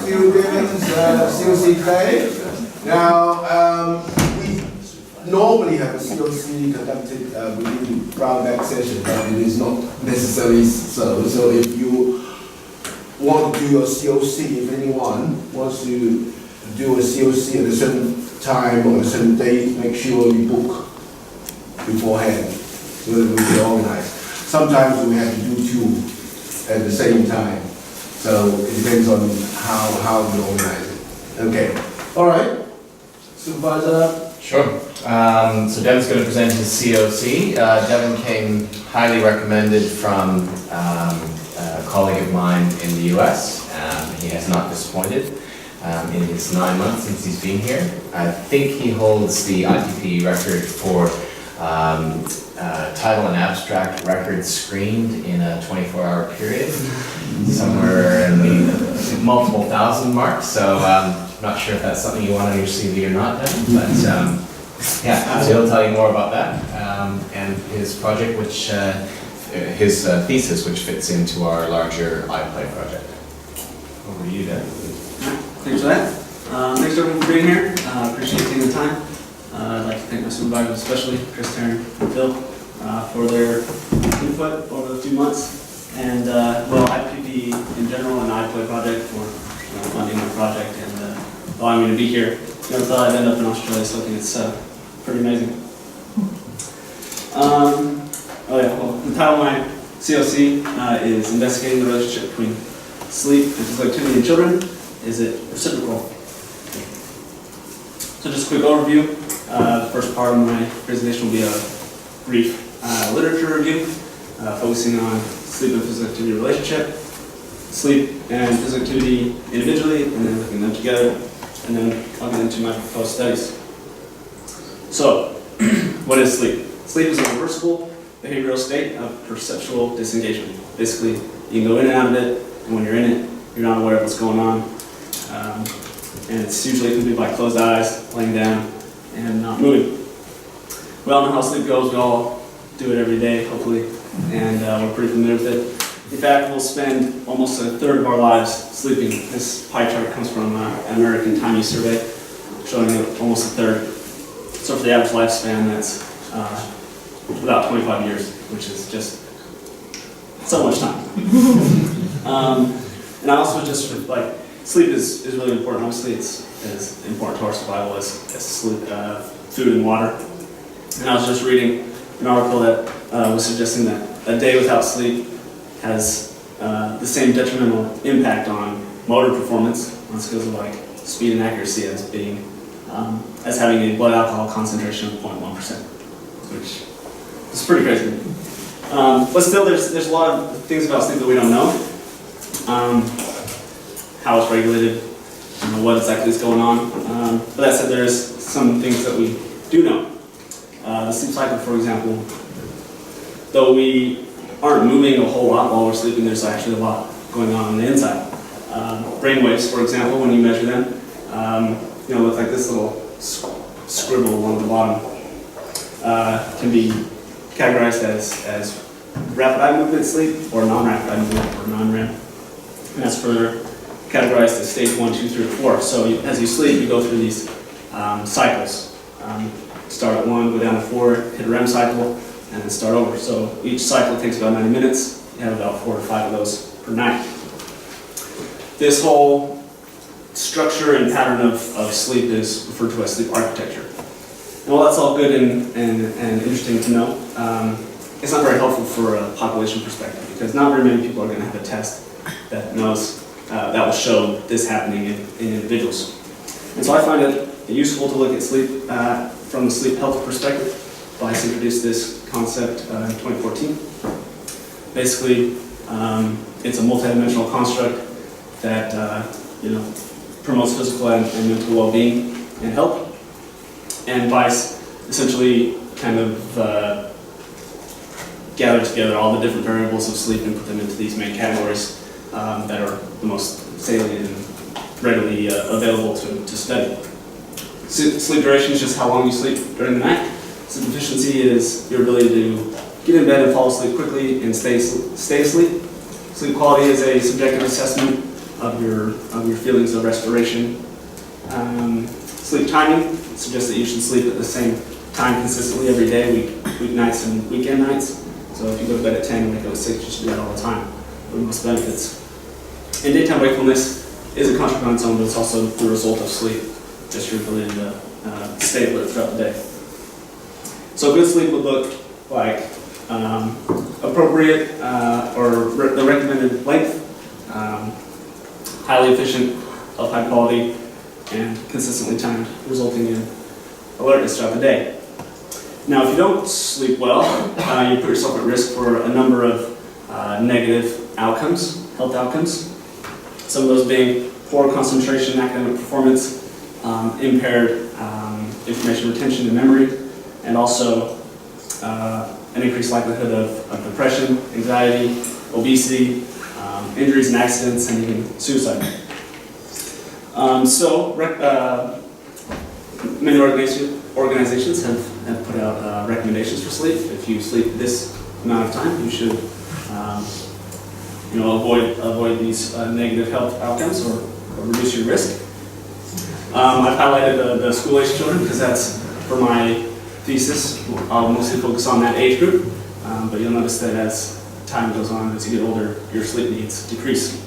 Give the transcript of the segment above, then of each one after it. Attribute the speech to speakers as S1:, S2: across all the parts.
S1: to Devan's COC play. Now, we normally have a COC conducted within brown bag session, but it is not necessarily so. So if you want to do your COC, if anyone wants to do a COC at a certain time or a certain date, make sure you book beforehand so that we can organize. Sometimes we have to do two at the same time. So it depends on how we organize it. Okay. All right. Supervisor?
S2: Sure. So Devan's going to present his COC. Devan came highly recommended from a colleague of mine in the US. He has not disappointed in his 9 months since he's been here. I think he holds the IPP record for title and abstract records screened in a 24-hour period, somewhere in the multiple thousand mark. So I'm not sure if that's something you want on your CV or not, Devan, but yeah, so he'll tell you more about that and his project, which his thesis, which fits into our larger iPlay project. Over to you, Devan.
S3: Thanks for that. Thanks everyone for being here. Appreciate taking the time. I'd like to thank my supervisors, especially Chris, Taryn, and Phil, for their input over the few months. And well, IPP in general and iPlay project for funding my project and allowing me to be here. Never thought I'd end up in Australia, so I think it's pretty amazing. Oh yeah, well, the title of my COC is Investigating the Relationship Between Sleep and Physical Activity in Children. Is it reciprocal? So just a quick overview. The first part of my presentation will be a brief literature review, focusing on sleep and physical activity relationship, sleep and physical activity individually, and then looking at them together, and then I'll get into my proposed studies. So, what is sleep? Sleep is a reversible behavioral state of perceptual disengagement. Basically, you can go in and out of it, and when you're in it, you're not aware of what's going on. And it's usually accompanied by closed eyes, laying down, and not moving. We all know how sleep goes. We all do it every day, hopefully, and we're pretty familiar with it. In fact, we'll spend almost a third of our lives sleeping. This pie chart comes from an American Time Use survey, showing almost a third. So for the average lifespan, that's about 25 years, which is just so much time. And I also just like, sleep is really important. Obviously, it's as important to our survival as sleep, food and water. And I was just reading an article that was suggesting that a day without sleep has the same detrimental impact on motor performance, on skills of like speed and accuracy, as having a blood alcohol concentration of 0.1%, which is pretty crazy. But still, there's a lot of things about sleep that we don't know. How it's regulated, what exactly is going on. But that said, there's some things that we do know. The sleep cycle, for example, though we aren't moving a whole lot while we're sleeping, there's actually a lot going on the inside. Brain waves, for example, when you measure them, look like this little scribble along the bottom, can be categorized as rapid eye movement sleep or non-rapid eye movement or non-REM. And that's for categorized as stage 1, 2, 3, or 4. So as you sleep, you go through these cycles. Start at 1, go down to 4, hit a REM cycle, and then start over. So each cycle takes about 90 minutes. You have about 4 to 5 of those per night. This whole structure and pattern of sleep is referred to as sleep architecture. And while that's all good and interesting to know, it's not very helpful for a population perspective, because not very many people are going to have a test that knows that will show this happening in individuals. And so I find it useful to look at sleep from the sleep health perspective. Weiss introduced this concept in 2014. Basically, it's a multidimensional construct that promotes physical and mental well-being and health. And Weiss essentially kind of gathered together all the different variables of sleep and put them into these main categories that are the most salient and readily available to study. Sleep duration is just how long you sleep during the night. Sleep efficiency is your ability to get in bed and fall asleep quickly and stay asleep. Sleep quality is a subjective assessment of your feelings of restoration. Sleep timing suggests that you should sleep at the same time consistently every day, weeknights and weekend nights. So if you go to bed at 10 and wake up at 6, you should do that all the time for the most benefits. And daytime wakefulness is a construct on its own, but it's also the result of sleep, just your ability to stay alert throughout the day. So good sleep would look like appropriate or the recommended length, highly efficient, of high quality, and consistently timed, resulting in alertness throughout the day. Now, if you don't sleep well, you put yourself at risk for a number of negative outcomes, health outcomes. Some of those being poor concentration, academic performance, impaired information retention and memory, and also an increased likelihood of depression, anxiety, obesity, injuries and accidents, and even suicide. Many organizations have put out recommendations for sleep. If you sleep this amount of time, you should avoid these negative health outcomes or reduce your risk. I've highlighted the school-age children because that's, for my thesis, I'll mostly focus on that age group, but you'll notice that as time goes on, as you get older, your sleep needs decrease.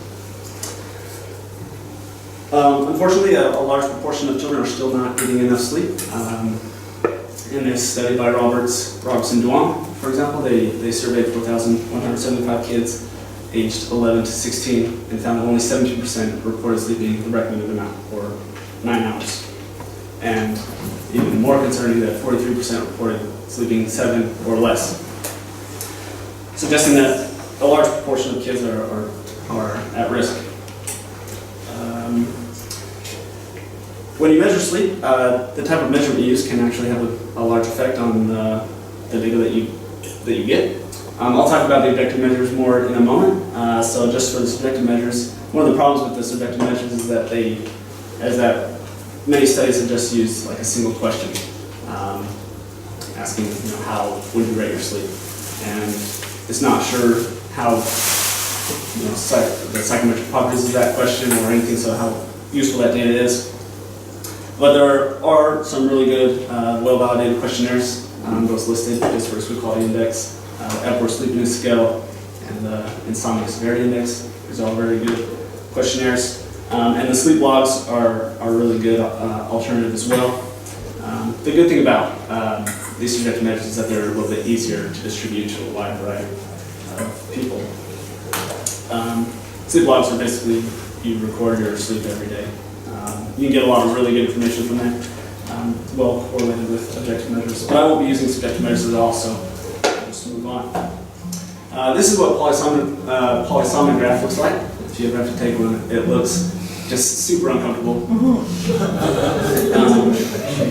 S3: Unfortunately, a large proportion of children are still not getting enough sleep. In this study by Roberts and Devan, for example, they surveyed 4,175 kids aged 11 to 16 and found that only 17% reported sleeping the recommended amount, or 9 hours. And even more concerning that 43% reported sleeping 7 or less, suggesting that a large proportion of kids are at risk. When you measure sleep, the type of measurement you use can actually have a large effect on the data that you get. I'll talk about the objective measures more in a moment. So just for the subjective measures, one of the problems with the subjective measures is that many studies have just used like a single question, asking how would you rate your sleep, and it's not sure how the psychometric properties of that question or anything, so how useful that data is. But there are some really good, well-validated questionnaires. Those listed just for Sleep Quality Index, Epworth Sleepiness Scale, and the Insomnia Severity Index. These are all very good questionnaires. And the sleep logs are a really good alternative as well. The good thing about these subjective measures is that they're a little bit easier to distribute to a wide variety of people. Sleep logs are basically, you record your sleep every day. You can get a lot of really good information from there, well correlated with objective measures. But I won't be using subjective measures at all, so I'll just move on. This is what polysomnograph looks like. If you ever have to take one, it looks just super uncomfortable.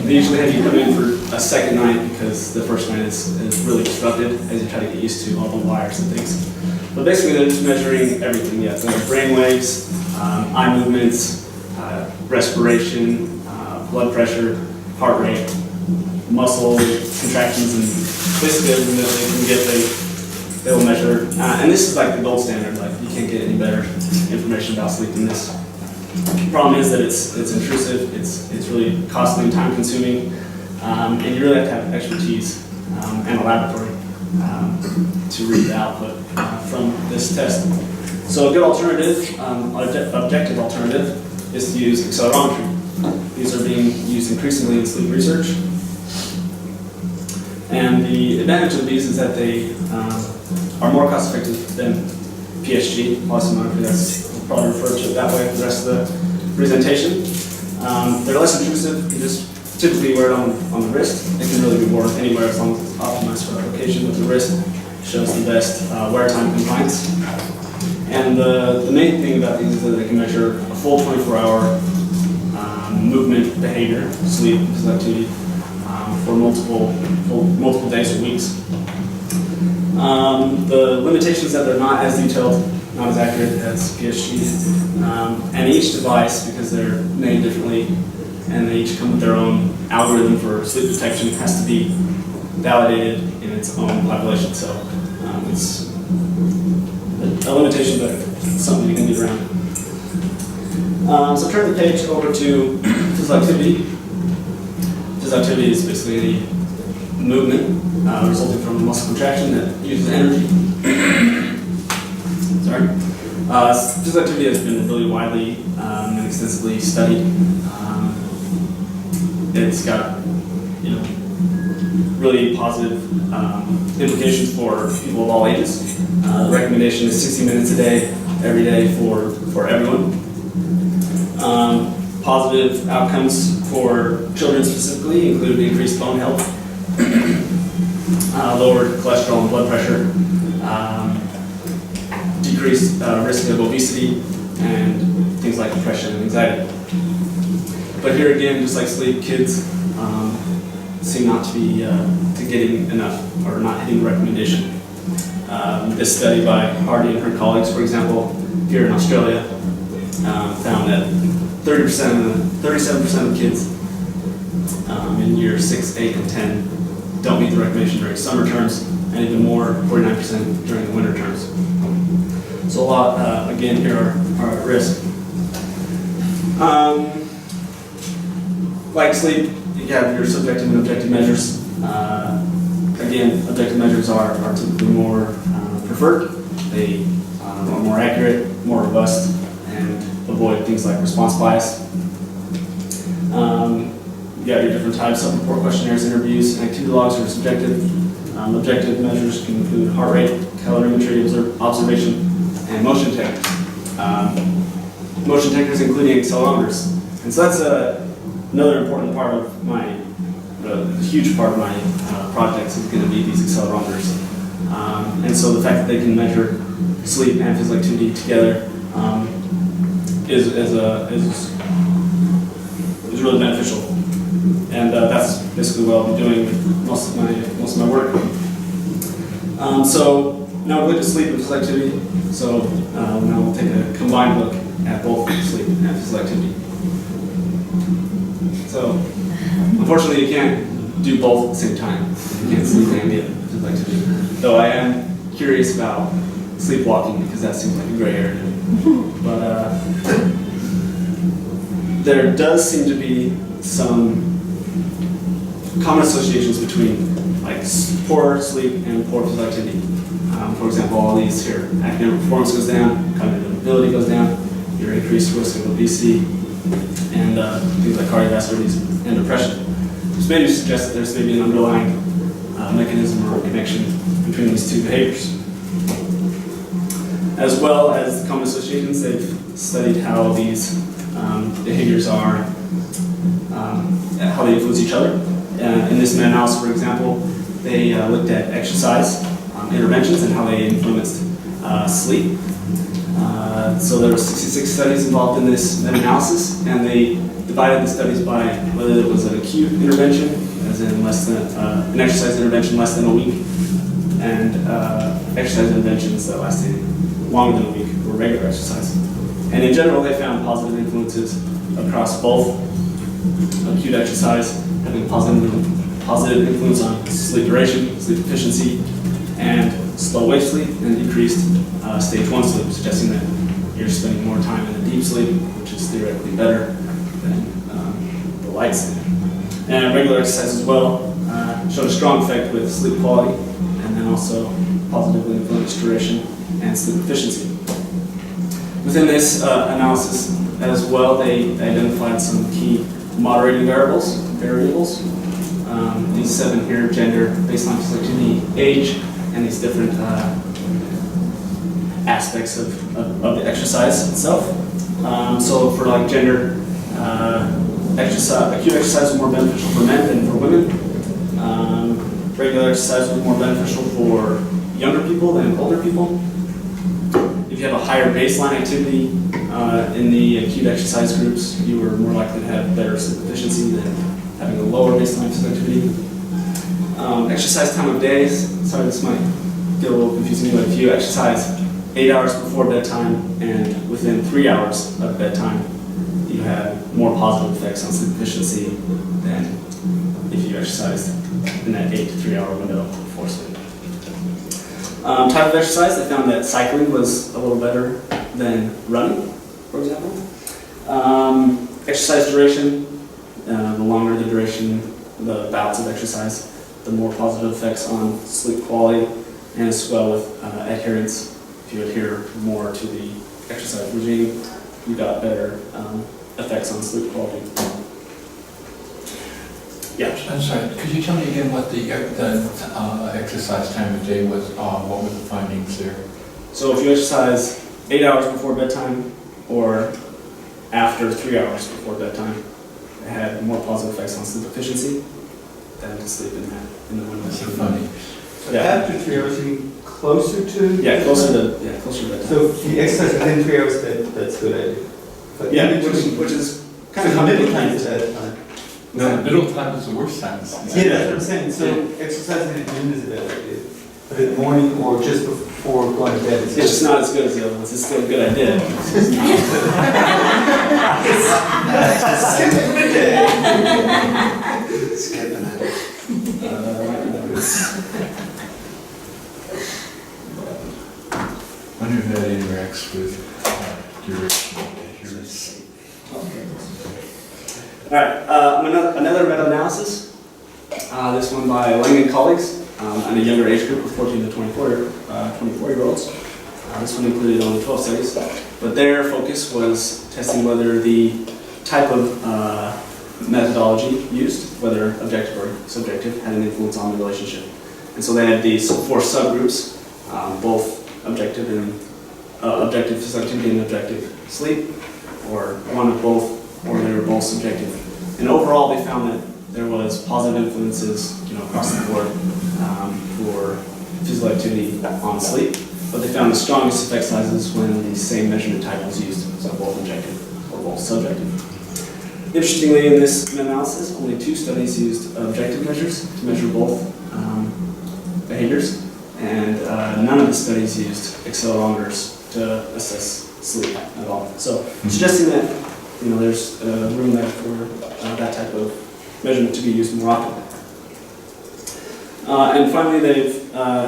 S3: They usually have you come in for a second night because the first night is really disrupted as you try to get used to all the wires and things. But basically they're just measuring everything. Yeah, so brain waves, eye movements, respiration, blood pressure, heart rate, muscle contractions, and basically everything that they can get, they'll measure. And this is like the gold standard. Like you can't get any better information about sleep than this. The problem is that it's intrusive, it's really costly and time consuming, and you really have to have expertise and a laboratory to read the output from this test. So a good alternative, objective alternative, is to use accelerometry. These are being used increasingly in sleep research. And the advantage of these is that they are more cost effective than PSG, polysomnography. That's probably referred to it that way for the rest of the presentation. They're less intrusive. You just typically wear it on the wrist. It can really be worn anywhere as long as it's optimized for application, but the wrist shows the best wear time compliance. And the main thing about these is that they can measure a full 24-hour movement, behavior, sleep, physical activity for multiple days or weeks. The limitations that they're not as detailed, not as accurate as PSG, and each device, because they're made differently and they each come with their own algorithm for sleep detection, has to be validated in its own population. So it's a limitation, but it's something you can get around. So turn the page over to physical activity. Physical activity is basically any movement resulting from a muscle contraction that uses energy. Sorry. Physical activity has been really widely and extensively studied. It's got, really positive implications for people of all ages. The recommendation is 60 minutes a day, every day for everyone. Positive outcomes for children specifically include increased bone health, lowered cholesterol and blood pressure, decreased risk of obesity, and things like depression and anxiety. But here again, just like sleep, kids seem not to be getting enough or not hitting the recommendation. This study by Hardy and her colleagues, for example, here in Australia, found that 37% of kids in year 6, 8, and 10 don't meet the recommendation during summer terms, and even more, 49% during the winter terms. So a lot, again, here are at risk. Like sleep, you have your subjective and objective measures. Again, objective measures are typically more preferred. They are more accurate, more robust, and avoid things like response bias. You got your different types of report questionnaires, interviews, and activity logs are subjective. Objective measures can include heart rate, calorimetry, observation, and motion detectors. Motion detectors including accelerometers. And so that's another important part of my, a huge part of my projects is going to be these accelerometers. And so the fact that they can measure sleep and physical activity together is really beneficial. And that's basically what I'll be doing with most of my work. So now we'll look at sleep and physical activity. So now we'll take a combined look at both sleep and physical activity. So unfortunately, you can't do both at the same time. You can't sleep and get physical activity. Though I am curious about sleepwalking because that seems like a gray area. But there does seem to be some common associations between like poor sleep and poor physical activity. For example, all these here, academic performance goes down, cognitive ability goes down, your increased risk of obesity, and things like cardiovascular disease and depression. This may suggest that there's maybe an underlying mechanism or connection between these two behaviors. As well as the common associations, they've studied how these behaviors are, how they influence each other. In this meta-analysis, for example, they looked at exercise interventions and how they influenced sleep. So there were 66 studies involved in this meta-analysis, and they divided the studies by whether it was an acute intervention, as in less than an exercise intervention less than a week, and exercise interventions that lasted longer than a week or regular exercise. And in general, they found positive influences across both acute exercise having positive influence on sleep duration, sleep efficiency, and slow wave sleep, and decreased stage 1 sleep, suggesting that you're spending more time in a deep sleep, which is theoretically better than the light sleep. And regular exercise as well showed a strong effect with sleep quality, and then also positively influenced duration and sleep efficiency. Within this analysis as well, they identified some key moderating variables. These 7 here: gender, baseline physical activity, age, and these different aspects of the exercise itself. So for like gender, acute exercise was more beneficial for men than for women. Regular exercise was more beneficial for younger people than older people. If you have a higher baseline activity in the acute exercise groups, you were more likely to have better sleep efficiency than having a lower baseline physical activity. Exercise time of day, sorry, this might get a little confusing, but if you exercise 8 hours before bedtime and within 3 hours of bedtime, you have more positive effects on sleep efficiency than if you exercised in that 8 to 3 hour window before sleep. Type of exercise, they found that cycling was a little better than running, for example. Exercise duration, the longer the duration, the bouts of exercise, the more positive effects on sleep quality, and as well with adherence. If you adhere more to the exercise regime, you got better effects on sleep quality. Yeah.
S4: I'm sorry, could you tell me again what the exercise time of day was? What were the findings there?
S3: So if you exercise 8 hours before bedtime or after 3 hours before bedtime, it had more positive effects on sleep efficiency than to sleep in the window.
S4: That's so funny.
S3: Yeah.
S5: After 3 hours, you mean closer to?
S3: Yeah, closer to bedtime.
S5: So if you exercise within 3 hours, that's a good idea. But
S3: Yeah,
S5: in between-
S3: which is
S5: kind of middle time is bad time.
S4: No, the middle time is the worst time.
S5: Yeah, that's what I'm saying. So exercising at noon is a bad idea. But in the morning or just before going to bed,
S3: It's just not as good as the other ones. It's still a good idea. It's just not.
S5: Skipping the day.
S1: Skipping it.
S4: I wonder if that interacts with duration of adherence.
S3: All right, another meta-analysis. This one by Lang and colleagues and a younger age group of 14 to 24-year-olds. This one included only 12 studies, but their focus was testing whether the type of methodology used, whether objective or subjective, had an influence on the relationship. And so they had these 4 subgroups, both objective subjectivity and objective sleep, or one of both, or they were both subjective. And overall, they found that there was positive influences, across the board for physical activity on sleep, but they found the strongest effect sizes when the same measurement type was used, so both objective or both subjective. Interestingly, in this analysis, only 2 studies used objective measures to measure both behaviors, and none of the studies used accelerometers to assess sleep at all. So, suggesting that there's room there for that type of measurement to be used more often. And finally, there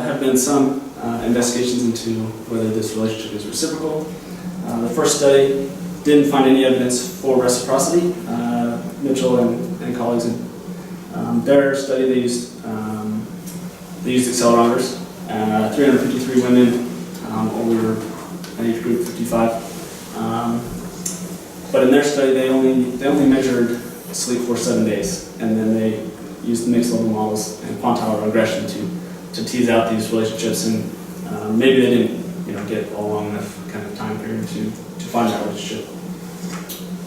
S3: have been some investigations into whether this relationship is reciprocal. The first study didn't find any evidence for reciprocity. Mitchell and colleagues in their study, they used accelerometers. 353 women over an age group 55. But in their study, they only measured sleep for 7 days, and then they used mixed level models and quantile regression to tease out these relationships, and maybe they didn't get a long enough kind of time period to find that relationship.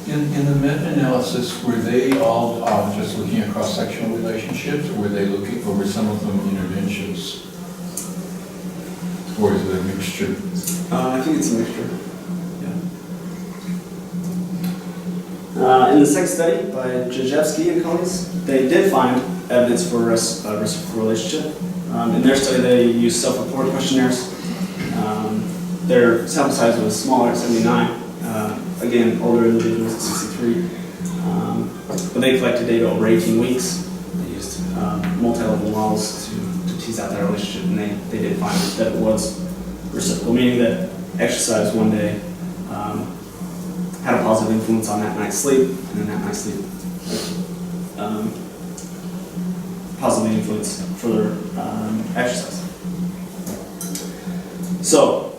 S4: In the meta-analysis, were they all just looking at cross-sectional relationships, or were they looking, or were some of them interventions? Or is it a mixture?
S3: I think it's a mixture. In the second study by Jajewski and colleagues, they did find evidence for a reciprocal relationship. In their study, they used self-report questionnaires. Their sample size was smaller at 79. Again, older individuals at 63. But they collected data over 18 weeks. They used multi-level models to tease out that relationship, and they did find that it was reciprocal, meaning that exercise one day had a positive influence on that night's sleep, and then that night's sleep positively influenced further exercise. So,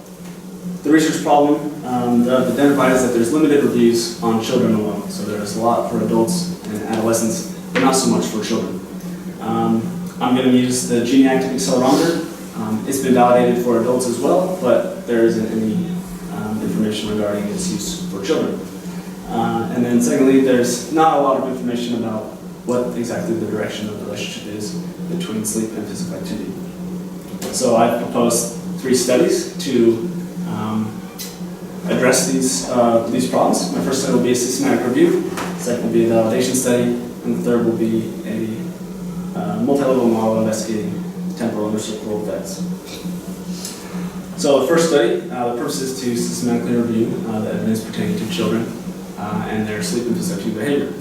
S3: the research problem identified is that there's limited reviews on children alone. So there's a lot for adults and adolescents, but not so much for children. I'm going to use the gene-active accelerometer. It's been validated for adults as well, but there isn't any information regarding its use for children. And then secondly, there's not a lot of information about what exactly the direction of the relationship is between sleep and physical activity. So I've proposed 3 studies to address these problems. My first study will be a systematic review, the second will be a validation study, and the third will be a multi-level model investigating temporal and reciprocal effects. So the first study, the purpose is to systematically review the evidence pertaining to children and their sleep and physical activity behavior.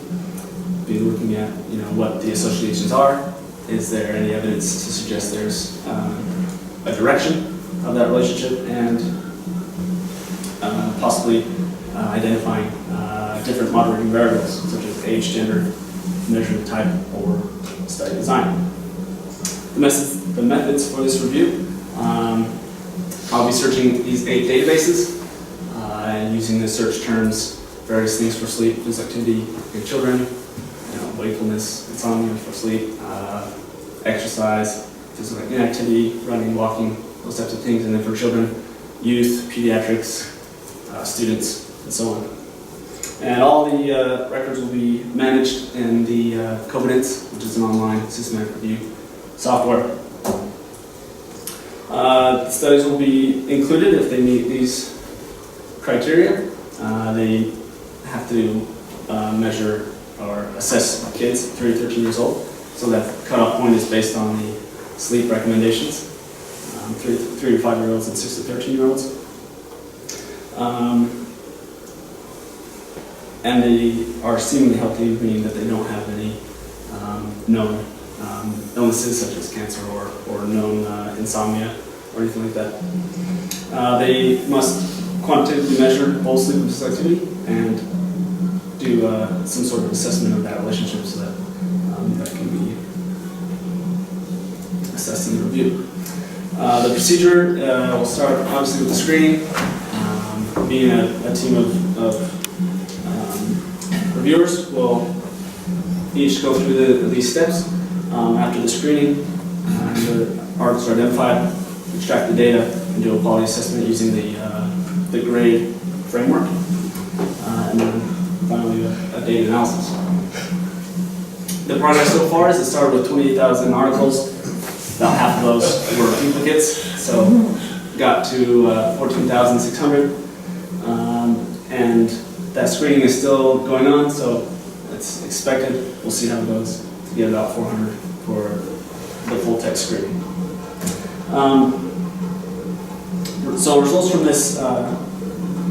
S3: Be looking at what the associations are. Is there any evidence to suggest there's a direction of that relationship, and possibly identifying different moderating variables, such as age, gender, measurement type, or study design. The methods for this review, I'll be searching these 8 databases and using the search terms, various things for sleep, physical activity in children, wakefulness, insomnia for sleep, exercise, physical inactivity, running, walking, those types of things. And then for children, youth, pediatrics, students, and so on. And all the records will be managed in the Covenants, which is an online systematic review software. The studies will be included if they meet these criteria. They have to measure or assess kids 3 to 13 years old. So that cutoff point is based on the sleep recommendations, 3 to 5-year-olds and 6 to 13-year-olds. And they are seemingly healthy, meaning that they don't have any known illnesses such as cancer or known insomnia or anything like that. They must quantitatively measure both sleep and physical activity and do some sort of assessment of that relationship so that that can be assessed in the review. The procedure will start obviously with the screening. Being a team of reviewers will each go through these steps. After the screening, the articles are identified, extract the data, and do a quality assessment using the grade framework, and then finally a data analysis. The progress so far is it started with 28,000 articles. About half of those were duplicates, so got to 14,600. And that screening is still going on, so it's expected. We'll see how it goes to get about 400 for the full text screening. So results from this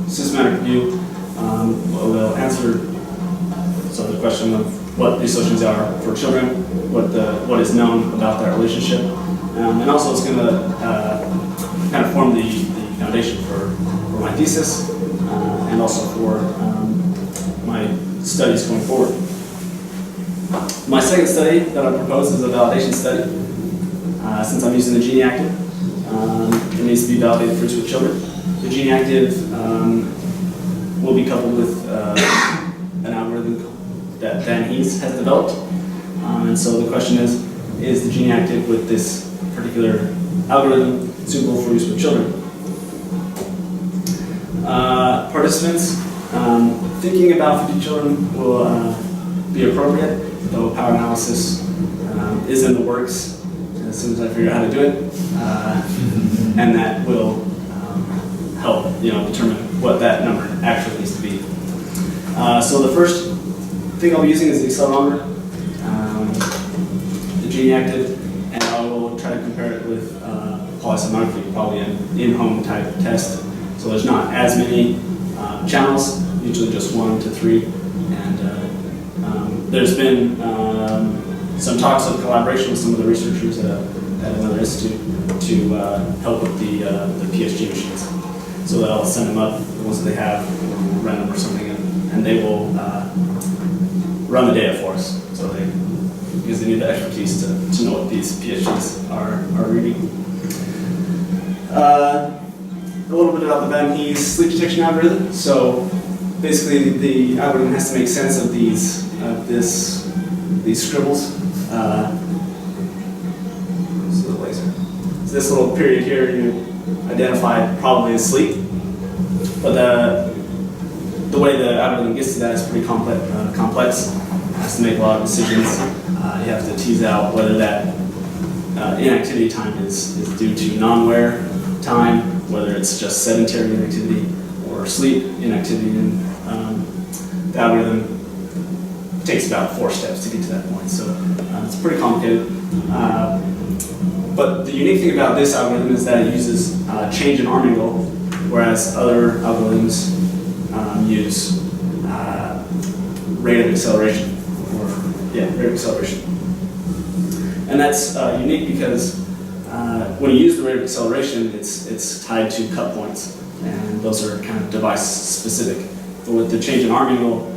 S3: systematic review will answer the question of what the associations are for children, what is known about that relationship, and also it's going to kind of form the foundation for my thesis and also for my studies going forward. My second study that I propose is a validation study. Since I'm using the Genie Active, it needs to be validated for use with children. The Genie Active will be coupled with an algorithm that Dan Heath has developed. And so the question is the Genie Active with this particular algorithm suitable for use with children? Participants thinking about 50 children will be appropriate, though power analysis is in the works as soon as I figure out how to do it, and that will help determine what that number actually needs to be. So the first thing I'll be using is the accelerometer, the Genie Active, and I will try to compare it with polysomnography, probably an in-home type test. So there's not as many channels, usually just 1 to 3, and there's been some talks of collaboration with some of the researchers at another institute to help with the PSG machines. So that I'll send them up, the ones that they have, run them or something, and they will run the data for us. So because they need the expertise to know what these PhDs are reading. A little bit about the Van Hees sleep detection algorithm. So basically, the algorithm has to make sense of these scribbles. So the laser. So this little period here, you identify probably as sleep, but the way the algorithm gets to that is pretty complex. It has to make a lot of decisions. You have to tease out whether that inactivity time is due to non-wear time, whether it's just sedentary inactivity or sleep inactivity. And the algorithm takes about 4 steps to get to that point, so it's pretty complicated. But the unique thing about this algorithm is that it uses change in arm angle, whereas other algorithms use rate of acceleration, rate of acceleration. And that's unique because when you use the rate of acceleration, it's tied to cut points, and those are kind of device specific. But with the change in arm angle,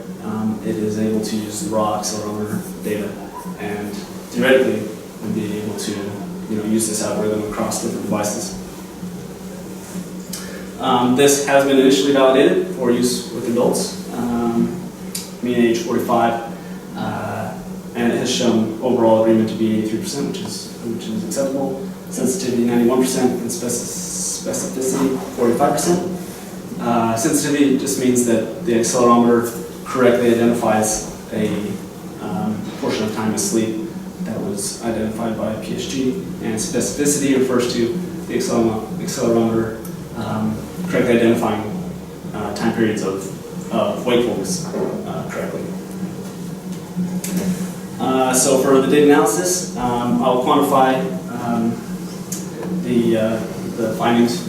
S3: it is able to use the raw accelerometer data, and theoretically would be able to use this algorithm across different devices. This has been initially validated for use with adults, mean age 45, and it has shown overall agreement to be 83%, which is acceptable. Sensitivity 91% and specificity 45%. Sensitivity just means that the accelerometer correctly identifies a portion of time asleep that was identified by PSG, and specificity refers to the accelerometer correctly identifying time periods of wakefulness correctly. So for the data analysis, I'll quantify the findings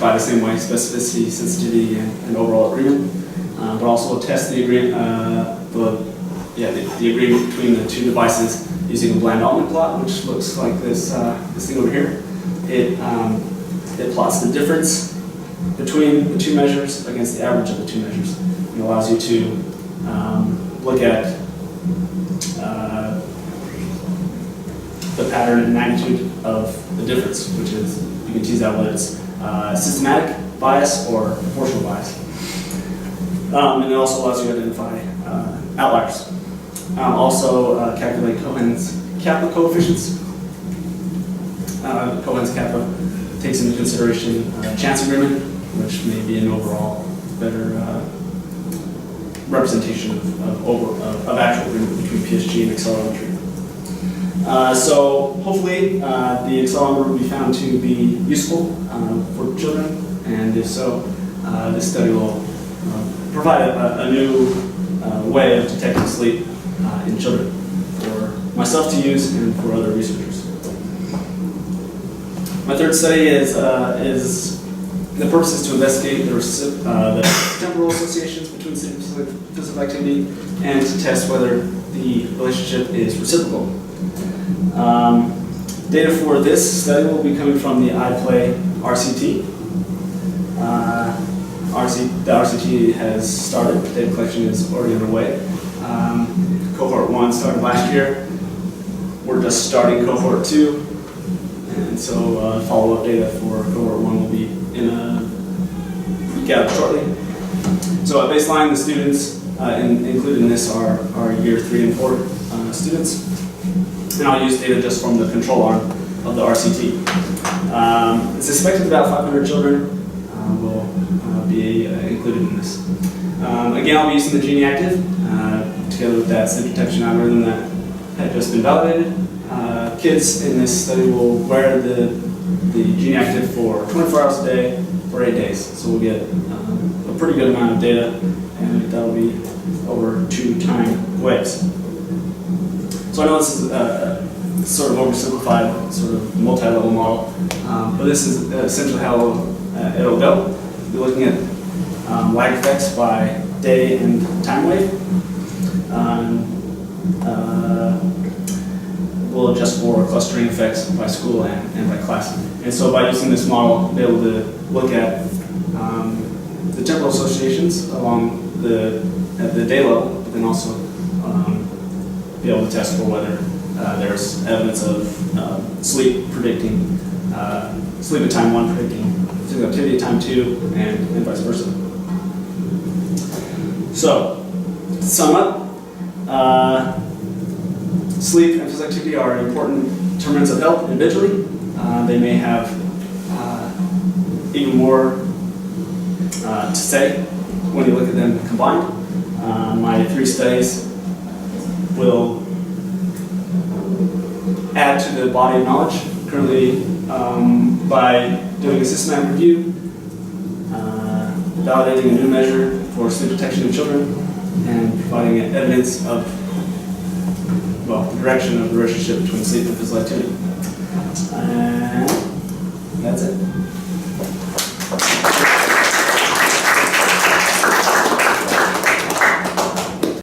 S3: by the same way: specificity, sensitivity, and overall agreement. But also test the agreement, the agreement between the two devices using a Bland-Altman plot, which looks like this thing over here. It plots the difference between the two measures against the average of the two measures. It allows you to look at the pattern and magnitude of the difference, which is, you can tease out whether it's systematic bias or proportional bias. And it also allows you to identify outliers. Also calculate Cohen's kappa coefficients. Cohen's kappa takes into consideration chance agreement, which may be an overall better representation of actual agreement between PSG and accelerometry. So hopefully the accelerometer will be found to be useful for children, and if so, this study will provide a new way of detecting sleep in children for myself to use and for other researchers. My third study is the purpose is to investigate the temporal associations between sleep and physical activity, and to test whether the relationship is reciprocal. Data for this study will be coming from the iPlay RCT. The RCT has started. Data collection is already underway. Cohort 1 started last year. We're just starting cohort 2. And so follow-up data for cohort 1 will be in a week out shortly. So at baseline, the students included in this are year 3 and 4 students. And I'll use data just from the control arm of the RCT. It's suspected about 500 children will be included in this. Again, I'll be using the Genie Active together with that sleep detection algorithm that had just been validated. Kids in this study will wear the Genie Active for 24 hours a day for 8 days. So we'll get a pretty good amount of data, and that'll be over 2 time waves. So I know this is sort of oversimplified, sort of multi-level model, but this is essentially how it'll go. We'll be looking at lag effects by day and time wave. We'll adjust for clustering effects by school and by class. And so by using this model, we'll be able to look at the temporal associations along at the day level, but then also be able to test for whether there's evidence of sleep predicting, sleep at time 1 predicting physical activity at time 2, and vice versa. So, to sum up, sleep and physical activity are important determinants of health individually. They may have even more to say when you look at them combined. My 3 studies will add to the body of knowledge. Currently, by doing a systematic review, validating a new measure for sleep detection in children, and providing evidence of, well, the direction of the relationship between sleep and physical activity. And that's it.